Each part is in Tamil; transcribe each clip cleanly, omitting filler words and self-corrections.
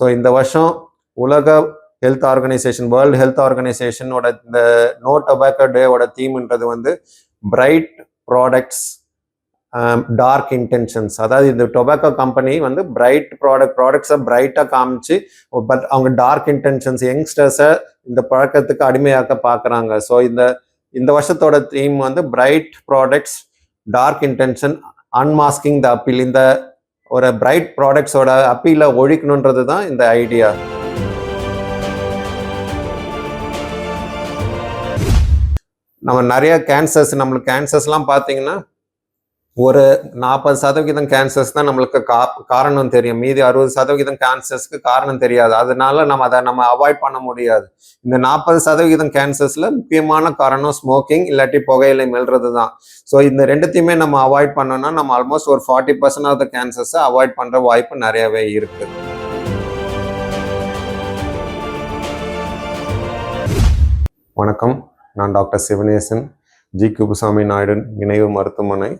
ஸோ இந்த வருஷம் உலக ஹெல்த் ஆர்கனைசேஷன், வேர்ல்டு ஹெல்த் ஆர்கனைசேஷனோட இந்த நோ டொபாக்கோ டேவோட தீம்ன்றது வந்து பிரைட் ப்ராடக்ட்ஸ் டார்க் இன்டென்ஷன்ஸ். அதாவது இந்த டொபாக்கோ கம்பெனி வந்து பிரைட் ப்ராடக்ட்ஸை பிரைட்டாக காமிச்சு, பட் அவங்க டார்க் இன்டென்ஷன்ஸ் யங்ஸ்டர்ஸை இந்த பழக்கத்துக்கு அடிமையாக்க பார்க்குறாங்க. ஸோ இந்த வருஷத்தோட தீம் வந்து bright products dark intention unmasking the appeal. இந்த ஒரு பிரைட் ப்ராடக்ட்ஸோட அப்பீலை ஒழிக்கணுன்றது தான் இந்த ஐடியா. நம்ம நிறைய நம்மளுக்கு கேன்சர்ஸ்லாம் பார்த்தீங்கன்னா ஒரு 40% கேன்சர்ஸ் தான் நம்மளுக்கு காரணம் தெரியும். மீதி 60% கேன்சர்ஸ்க்கு காரணம் தெரியாது. அதனால நம்ம அவாய்ட் பண்ண முடியாது. இந்த 40% கேன்சர்ஸ்ல முக்கியமான காரணம் ஸ்மோக்கிங் இல்லாட்டி புகையிலை மெல்றது தான். ஸோ இந்த ரெண்டுத்தையுமே நம்ம அவாய்ட் பண்ணோம்னா நம்ம ஆல்மோஸ்ட் ஒரு 40% ஆஃப் த கேன்சர்ஸை அவாய்ட் பண்ற வாய்ப்பு நிறையவே இருக்கு. வணக்கம், நான் டாக்டர் சிவனேசன், ஜி. குப்புசாமி நாயுடு நினைவு மருத்துவமனை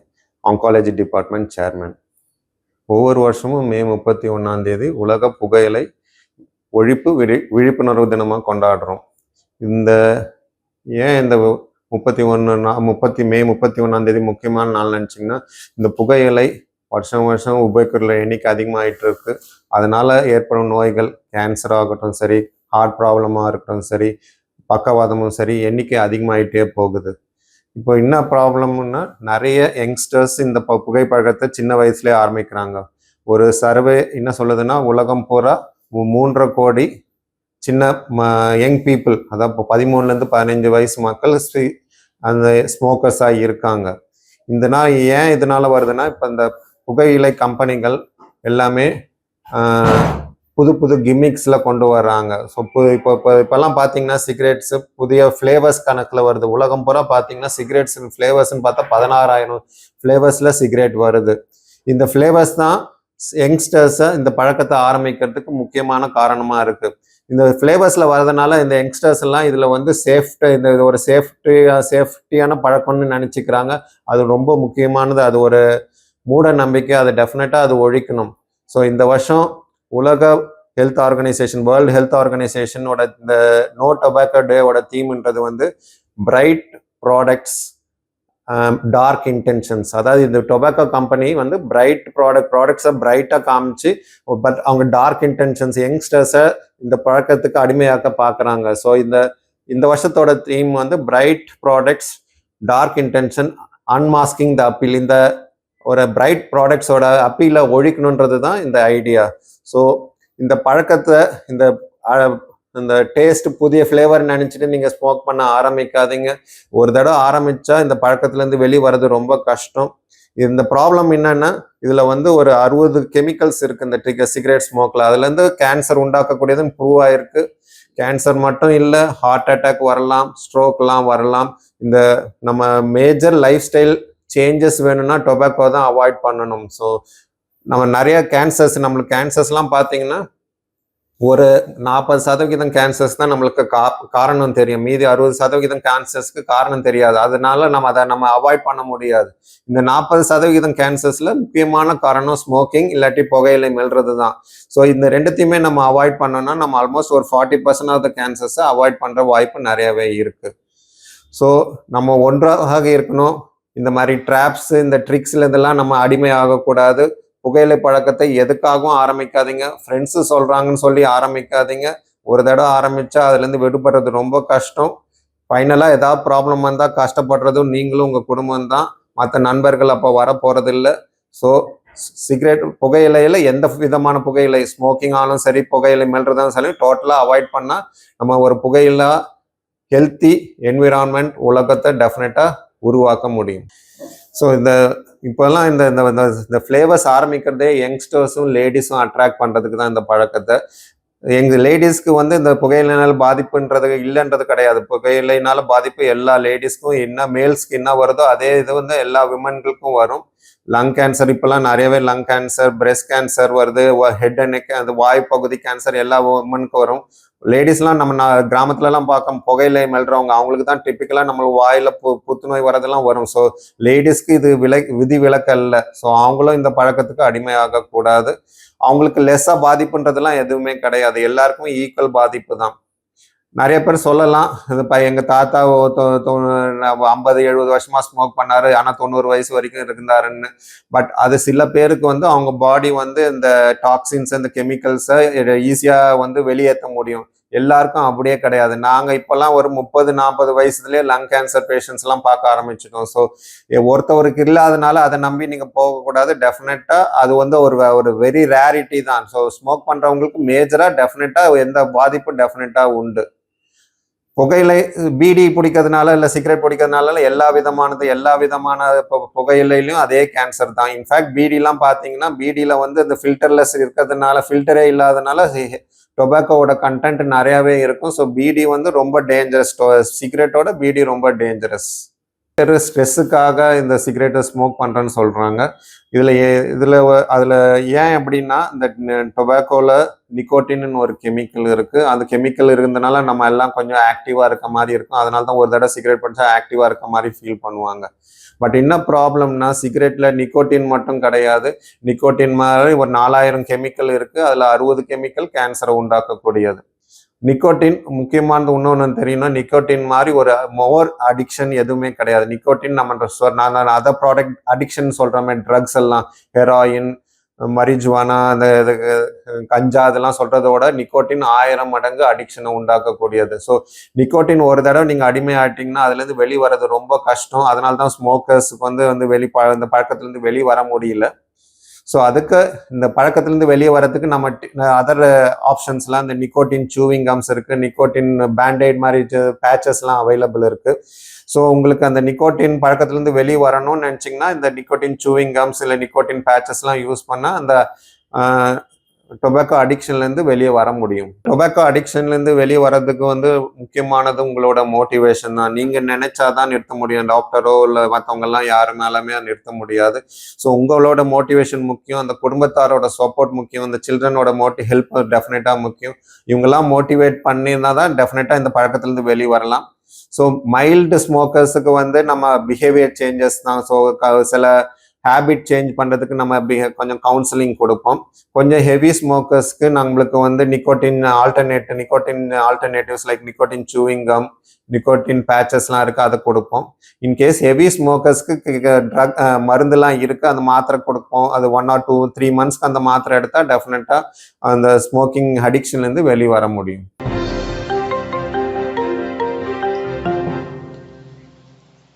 ஆங்காலஜி டிபார்ட்மெண்ட் சேர்மன். ஒவ்வொரு வருஷமும் மே 31 உலக புகையிலை ஒழிப்பு விழிப்புணர்வு தினமாக கொண்டாடுறோம். ஏன் இந்த மே 31 முக்கியமான நாள் நினச்சிங்கன்னா, இந்த புகையிலை வருஷம் உபயோகிக்கிற எண்ணிக்கை அதிகமாகிட்டு இருக்கு. அதனால ஏற்படும் நோய்கள், கேன்சர் ஆகட்டும் சரி, ஹார்ட் ப்ராப்ளமாக இருக்கட்டும் சரி, பக்கவாதமும் சரி, எண்ணிக்கை அதிகமாகிட்டே போகுது. இப்போ என்ன ப்ராப்ளம்னா, நிறைய யங்ஸ்டர்ஸ் இந்த புகைப்பழக்கத்தை சின்ன வயசுலேயே ஆரம்பிக்கிறாங்க. ஒரு சர்வே என்ன சொல்லுதுன்னா, உலகம் பூரா 3.5 கோடி சின்ன யங் பீப்புள், அதாவது இப்போ 13 to 15 வயசு மக்கள் அந்த ஸ்மோக்கர்ஸாக இருக்காங்க. ஏன் இதனால வருதுன்னா, இப்போ இந்த புகையிலை கம்பெனிகள் எல்லாமே புது கிம்மிக்ஸில் கொண்டு வர்றாங்க. ஸோ இப்போல்லாம் பார்த்தீங்கன்னா சிகரெட்ஸு புதிய ஃப்ளேவர்ஸ் கணக்கில் வருது. உலகம் பூரா பார்த்தீங்கன்னா சிகரெட்ஸ் ஃப்ளேவர்ஸ்ன்னு பார்த்தா 16,000 ஃப்ளேவர்ஸில் சிகரெட் வருது. இந்த ஃப்ளேவர்ஸ் தான் யங்ஸ்டர்ஸை இந்த பழக்கத்தை ஆரம்பிக்கிறதுக்கு முக்கியமான காரணமாக இருக்குது. இந்த ஃப்ளேவர்ஸில் வரதுனால இந்த யங்ஸ்டர்ஸ் எல்லாம் இதில் வந்து இந்த ஒரு சேஃப்டியான பழக்கம்னு நினச்சிக்கிறாங்க. அது ரொம்ப முக்கியமானது. அது ஒரு மூட நம்பிக்கை. அது டெஃபினட்டாக அது ஒழிக்கணும். ஸோ இந்த வருஷம் உலக ஹெல்த் ஆர்கனைசேஷன், வேர்ல்டு ஹெல்த் ஆர்கனைசேஷனோட இந்த நோ டொபாக்கோ டேவோட தீம்ன்றது வந்து பிரைட் ப்ராடக்ட்ஸ் டார்க் இன்டென்ஷன்ஸ். அதாவது இந்த டொபாக்கோ கம்பெனி வந்து பிரைட் ப்ராடக்ட்ஸை பிரைட்டாக காமிச்சு, பட் அவங்க டார்க் இன்டென்ஷன்ஸ் யங்ஸ்டர்ஸை இந்த பழக்கத்துக்கு அடிமையாக்க பார்க்குறாங்க. ஸோ இந்த வருஷத்தோட தீம் வந்து bright products dark intention unmasking the appeal. இந்த ஒரு பிரைட் ப்ராடக்ட்ஸோட அப்பீலை ஒழிக்கணுன்றது தான் இந்த ஐடியா. ஸோ இந்த பழக்கத்தை இந்த டேஸ்ட் புதிய ஃப்ளேவர் நினச்சிட்டு நீங்கள் ஸ்மோக் பண்ண ஆரம்பிக்காதீங்க. ஒரு தடவை ஆரம்பித்தா இந்த பழக்கத்துலேருந்து வெளியே வர்றது ரொம்ப கஷ்டம். இந்த ப்ராப்ளம் என்னன்னா, இதில் வந்து ஒரு 60 கெமிக்கல்ஸ் இருக்குது இந்த சிகரெட் ஸ்மோக்கில். அதுலேருந்து கேன்சர் உண்டாக்கக்கூடியதுன்னு ப்ரூவ் ஆயிருக்கு. கேன்சர் மட்டும் இல்லை, ஹார்ட் அட்டாக் வரலாம், ஸ்ட்ரோக்லாம் வரலாம். இந்த நம்ம மேஜர் லைஃப் ஸ்டைல் சேஞ்சஸ் வேணும்னா டொபாக்கோ தான் அவாய்ட் பண்ணணும். ஸோ நம்ம நிறைய நம்மளுக்கு கேன்சர்ஸ்லாம் பார்த்தீங்கன்னா ஒரு 40% கேன்சர்ஸ் தான் நம்மளுக்கு காரணம் தெரியும். மீதி 60% கேன்சர்ஸ்க்கு காரணம் தெரியாது. அதனால நம்ம அவாய்ட் பண்ண முடியாது. இந்த 40% கேன்சர்ஸ்ல முக்கியமான காரணம் ஸ்மோக்கிங் இல்லாட்டி புகையிலை மெல்றது தான். ஸோ இந்த ரெண்டுத்தையுமே நம்ம அவாய்ட் பண்ணோம்னா நம்ம ஆல்மோஸ்ட் ஒரு 40% ஆஃப் த கேன்சர்ஸை அவாய்ட் பண்ற வாய்ப்பு நிறையவே இருக்கு. ஸோ நம்ம ஒன்றாக இருக்கணும். இந்த மாதிரி ட்ராப்ஸ், இந்த ட்ரிக்ஸ்ல இதெல்லாம் நம்ம அடிமை ஆகக்கூடாது. புகையிலை பழக்கத்தை எதுக்காகவும் ஆரம்பிக்காதீங்க. ஃப்ரெண்ட்ஸு சொல்றாங்கன்னு சொல்லி ஆரம்பிக்காதீங்க. ஒரு தடவை ஆரம்பிச்சா அதுலேருந்து விடுபடுறது ரொம்ப கஷ்டம். ஃபைனலாக ஏதாவது ப்ராப்ளம் வந்தால் கஷ்டப்படுறதும் நீங்களும் உங்கள் குடும்பம் தான். மற்ற நண்பர்கள் அப்போ வர போகிறதில்ல. ஸோ புகையிலையில் எந்த விதமான புகையிலை, ஸ்மோக்கிங் ஆனாலும் சரி, புகையிலை மெல்றதாலும் சரி, டோட்டலாக அவாய்ட் பண்ணால் நம்ம ஒரு புகையிலா ஹெல்த்தி என்விரான்மெண்ட் உலகத்தை டெஃபினட்டாக உருவாக்க முடியும். ஸோ இப்போல்லாம் இந்த ஃப்ளேவர்ஸ் ஆரம்பிக்கிறதே யங்ஸ்டர்ஸும் லேடிஸும் அட்ராக்ட் பண்ணுறதுக்கு தான் இந்த பழக்கத்தை. லேடிஸ்க்கு வந்து இந்த புகையிலைனால பாதிப்புன்றது இல்லைன்றது கிடையாது. புகையிலைனால பாதிப்பு எல்லா லேடிஸ்க்கும் என்ன மேல்ஸ்க்கு என்ன வருதோ அதே இது வந்து எல்லா விமன்களுக்கும் வரும். லங் கேன்சர் இப்போல்லாம் நிறையவே லங் கேன்சர், பிரெஸ்ட் கேன்சர் வருது, ஹெட் அண்ட் நெக், அந்த வாய் பகுதி கேன்சர் எல்லா விமனுக்கும் வரும். லேடிஸ்லாம் நம்ம கிராமத்துலலாம் பார்க்க புகையிலை மெல்றவங்க, அவங்களுக்கு தான் டிப்பிக்கலாக நம்மளுக்கு வாயில் புத்துநோய் வரதெல்லாம் வரும். ஸோ லேடிஸ்க்கு இது விதி விலக்கு அல்ல. ஸோ அவங்களும் இந்த பழக்கத்துக்கு அடிமையாகக்கூடாது. அவங்களுக்கு லெஸ்ஸா பாதிப்புன்றதெல்லாம் எதுவுமே கிடையாது, எல்லாருக்கும் ஈக்குவல் பாதிப்பு தான். நிறைய பேர் சொல்லலாம், இது எங்க தாத்தா 50-70 வருஷமா ஸ்மோக் பண்ணாரு, ஆனா 90 வயசு வரைக்கும் இருந்தாருன்னு. பட் அது சில பேருக்கு வந்து அவங்க பாடி வந்து இந்த டாக்ஸின்ஸ், இந்த கெமிக்கல்ஸை ஈஸியா வந்து வெளியேற்ற முடியும். எல்லாருக்கும் அப்படியே கிடையாது. நாங்க இப்பெல்லாம் ஒரு 30-40 வயசுலயே லங் கேன்சர் பேஷண்ட்ஸ் எல்லாம் பார்க்க ஆரம்பிச்சிட்டோம். ஸோ ஒருத்தவருக்கு இல்லாதனால அதை நம்பி நீங்க போகக்கூடாது. டெஃபினட்டா அது வந்து ஒரு வெரி ரேரிட்டி தான். ஸோ ஸ்மோக் பண்றவங்களுக்கு மேஜரா டெஃபினட்டா எந்த பாதிப்பு டெஃபினட்டா உண்டு. புகையிலை, பீடி பிடிக்கிறதுனால இல்லை சிகரெட் பிடிக்கிறதுனால எல்லா விதமான புகையிலையிலும் அதே கேன்சர் தான். இன்ஃபேக்ட் பீடிலாம் பார்த்தீங்கன்னா, பீடியில் வந்து இந்த ஃபில்டர்லெஸ் இருக்கிறதுனால, ஃபில்டரே இல்லாதனால டொபாக்கோவோட கண்டென்ட் நிறையாவே இருக்கும். ஸோ பீடி வந்து ரொம்ப டேஞ்சரஸ், சிகரெட்டோட பீடி ரொம்ப டேஞ்சரஸ். ஸ்ட்ரெஸ்ஸுக்காக இந்த சிகரெட்டை ஸ்மோக் பண்ணுறேன்னு சொல்கிறாங்க. அதில் ஏன் அப்படின்னா, இந்த டொபாக்கோவில் நிக்கோட்டின்னு ஒரு கெமிக்கல் இருக்குது. அந்த கெமிக்கல் இருந்ததுனால நம்ம எல்லாம் கொஞ்சம் ஆக்டிவாக இருக்க மாதிரி இருக்கும். அதனால தான் ஒரு தடவை சிகரெட் படித்தா ஆக்டிவாக இருக்க மாதிரி ஃபீல் பண்ணுவாங்க. பட் என்ன ப்ராப்ளம்னா, சிகரெட்டில் நிக்கோட்டின் மட்டும் கிடையாது. நிக்கோட்டின் மாதிரி ஒரு 4000 கெமிக்கல் இருக்குது. அதில் 60 கெமிக்கல் கேன்சரை உண்டாக்கக்கூடியது. நிக்கோட்டின் முக்கியமானது இன்னொன்று தெரியணும்னா, நிக்கோட்டின் மாதிரி ஒரு மோர் அடிக்ஷன் எதுவுமே கிடையாது. நிக்கோட்டின் நான் அதர் ப்ராடக்ட் அடிக்ஷன் சொல்கிற மாதிரி ட்ரக்ஸ் எல்லாம், ஹெராயின், மரிஜுவானா, அந்த கஞ்சா இதெல்லாம் சொல்கிறதோட நிக்கோட்டின் 1000 மடங்கு அடிக்ஷனை உண்டாக்கக்கூடியது. ஸோ நிக்கோட்டின் ஒரு தடவை நீங்கள் அடிமை ஆகிட்டிங்கன்னா அதுலேருந்து வெளி வர்றது ரொம்ப கஷ்டம். அதனால தான் ஸ்மோக்கர்ஸுக்கு வந்து இந்த பழக்கத்துலேருந்து வெளியே வர முடியல. ஸோ அதுக்கு இந்த பழக்கத்துலேருந்து வெளியே வரதுக்கு நம்ம அதர் ஆப்ஷன்ஸ்லாம், இந்த நிக்கோட்டின் சூவிங் கம்ஸ் இருக்குது, நிக்கோட்டின் பேண்டைட் மாதிரி பேச்சஸ்லாம் அவைலபிள் இருக்குது. ஸோ உங்களுக்கு அந்த நிக்கோட்டின் பழக்கத்துலேருந்து வெளியே வரணும்னு நினச்சிங்கன்னா, இந்த நிக்கோட்டின் சூவிங் கம்ஸ் இல்லை நிக்கோட்டின் பேச்சஸ்லாம் யூஸ் பண்ணால் அந்த டொபாக்கோ அடிக்ஷன்லேருந்து வெளியே வர முடியும். டொபாக்கோ அடிக்ஷன்லேருந்து வெளியே வர்றதுக்கு வந்து முக்கியமானது உங்களோட மோட்டிவேஷன் தான். நீங்கள் நினைச்சாதான் நிறுத்த முடியும். டாக்டரோ இல்லை மற்றவங்கெல்லாம் யாரு மேலுமே நிறுத்த முடியாது. ஸோ உங்களோட மோட்டிவேஷன் முக்கியம், அந்த குடும்பத்தாரோட சப்போர்ட் முக்கியம், இந்த சில்ட்ரனோட ஹெல்ப் டெஃபினட்டாக முக்கியம். இவங்கெல்லாம் மோட்டிவேட் பண்ணினா தான் டெஃபினட்டாக இந்த பழக்கத்துலேருந்து வெளியே வரலாம். ஸோ மைல்டு ஸ்மோக்கர்ஸுக்கு வந்து நம்ம பிஹேவியர் சேஞ்சஸ் தான். ஸோ சில ஹேபிட் சேஞ்ச் பண்ணுறதுக்கு நம்ம கொஞ்சம் கவுன்சிலிங் கொடுப்போம். கொஞ்சம் ஹெவி ஸ்மோக்கர்ஸ்க்கு நம்மளுக்கு வந்து nicotine alternatives like nicotine chewing gum, nicotine பேச்சஸ்லாம் இருக்குது, அதை கொடுப்போம். இன்கேஸ் ஹெவி ஸ்மோக்கர்ஸ்க்கு ட்ரக் மருந்துலாம் இருக்குது, அந்த மாத்திரை கொடுப்போம். அது 1 or 2-3 monthsக்கு அந்த மாத்திரை எடுத்தால் டெஃபினட்டாக அந்த ஸ்மோக்கிங் அடிக்ஷன்லேருந்து வெளியே வர முடியும்.